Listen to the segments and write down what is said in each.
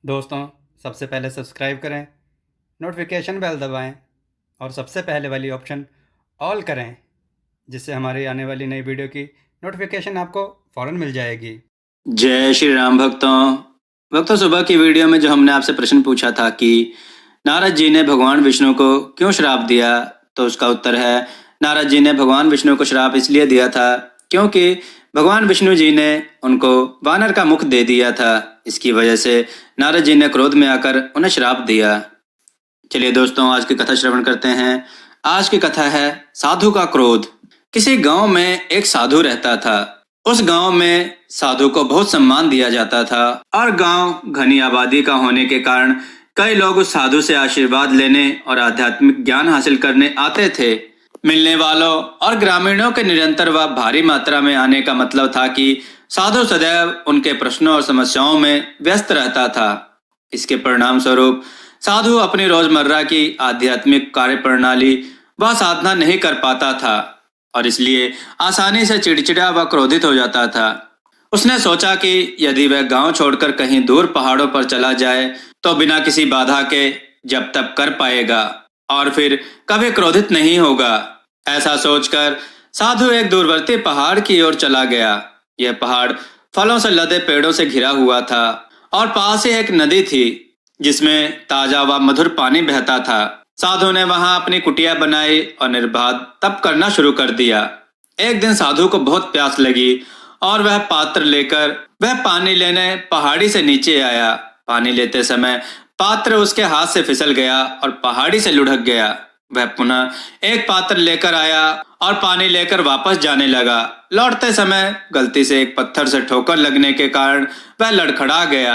दोस्तों, सबसे पहले सब्सक्राइब करें, नोटिफिकेशन बेल दबाएं और सबसे पहले वाली ऑप्शन ऑल करें, जिससे हमारी आने वाली नई वीडियो की नोटिफिकेशन आपको फ़ौरन मिल जाएगी। जय श्री राम भक्तों सुबह की वीडियो में जो हमने आपसे प्रश्न पूछा था कि नारद जी ने भगवान विष्णु को क्यों श्राप दिया, तो उसका उत्तर है नारद जी ने भगवान विष्णु को श्राप इसलिए दिया था क्योंकि भगवान विष्णु जी ने उनको वानर का मुख दे दिया था। इसकी वजह से नारद जी ने क्रोध में आकर उन्हें श्राप दिया। चलिए दोस्तों, आज की कथा श्रवण करते हैं। आज की कथा है साधु का क्रोध। किसी गांव में एक साधु रहता था। उस गांव में साधु को बहुत सम्मान दिया जाता था और गांव घनी आबादी का होने के कारण कई लोग उस साधु से आशीर्वाद लेने और आध्यात्मिक ज्ञान हासिल करने आते थे। मिलने वालों और ग्रामीणों के निरंतर व भारी मात्रा में आने का मतलब था कि साधु सदैव उनके प्रश्नों और समस्याओं में व्यस्त रहता था। इसके परिणाम स्वरूप साधु अपनी रोजमर्रा की आध्यात्मिक कार्य प्रणाली व साधना नहीं कर पाता था और इसलिए आसानी से चिड़चिड़ा व क्रोधित हो जाता था। उसने सोचा कि यदि वह गांव छोड़कर कहीं दूर पहाड़ों पर चला जाए तो बिना किसी बाधा के जब तक कर पाएगा और फिर कभी क्रोधित नहीं होगा। ऐसा सोचकर साधु एक दूरवर्ती पहाड़ की ओर चला गया। यह पहाड़ फलों से लदे पेड़ों से घिरा हुआ था और पास ही एक नदी थी जिसमें ताजा व मधुर पानी बहता था। साधु ने वहां अपनी कुटिया बनाई और निर्बाध तप करना शुरू कर दिया। एक दिन साधु को बहुत प्यास लगी और वह पात्र लेकर वह पानी लेने पहाड़ी से नीचे आया। पानी लेते समय पात्र उसके हाथ से फिसल गया और पहाड़ी से लुढ़क गया। वह पुनः एक पात्र लेकर आया और पानी लेकर वापस जाने लगा। लौटते समय गलती से एक पत्थर से ठोकर लगने के कारण वह लड़खड़ा गया।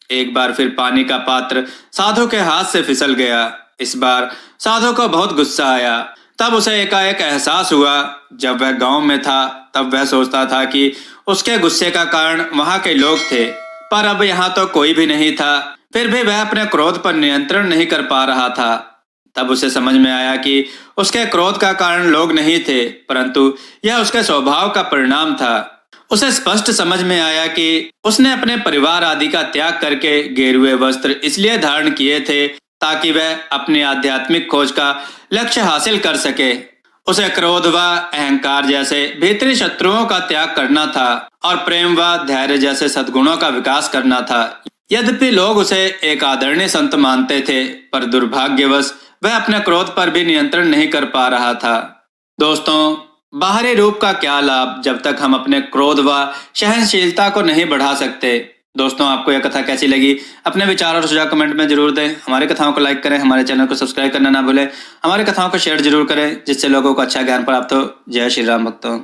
एक बार फिर पानी का पात्र साधु के हाथ से फिसल गया। इस बार साधु को बहुत गुस्सा आया। तब उसे एकाएक एहसास हुआ, जब वह गांव में था तब वह सोचता था कि उसके गुस्से का कारण वहां के लोग थे, पर अब यहाँ तो कोई भी नहीं था। फिर भी वह अपने क्रोध पर नियंत्रण नहीं कर पा रहा था। तब उसे समझ में आया कि उसके क्रोध का कारण लोग नहीं थे, परंतु यह उसके स्वभाव का परिणाम था। उसे स्पष्ट समझ में आया कि उसने अपने परिवार आदि का त्याग करके गेरुए वस्त्र इसलिए धारण किए थे ताकि वह अपनी आध्यात्मिक खोज का लक्ष्य हासिल कर सके। उसे क्रोध व अहंकार जैसे भीतरी शत्रुओं का त्याग करना था और प्रेम व धैर्य जैसे सद्गुणों का विकास करना था। यद्यपि लोग उसे एक आदरणीय संत मानते थे, पर दुर्भाग्यवश वह अपने क्रोध पर भी नियंत्रण नहीं कर पा रहा था। दोस्तों, बाहरी रूप का क्या लाभ जब तक हम अपने क्रोध व सहनशीलता को नहीं बढ़ा सकते। दोस्तों, आपको यह कथा कैसी लगी? अपने विचार और सुझाव कमेंट में जरूर दें। हमारी कथाओं को लाइक करें, हमारे चैनल को सब्सक्राइब करना ना भूलें। हमारी कथाओं को शेयर जरूर करें जिससे लोगों को अच्छा ज्ञान प्राप्त हो। जय श्री राम भक्तों।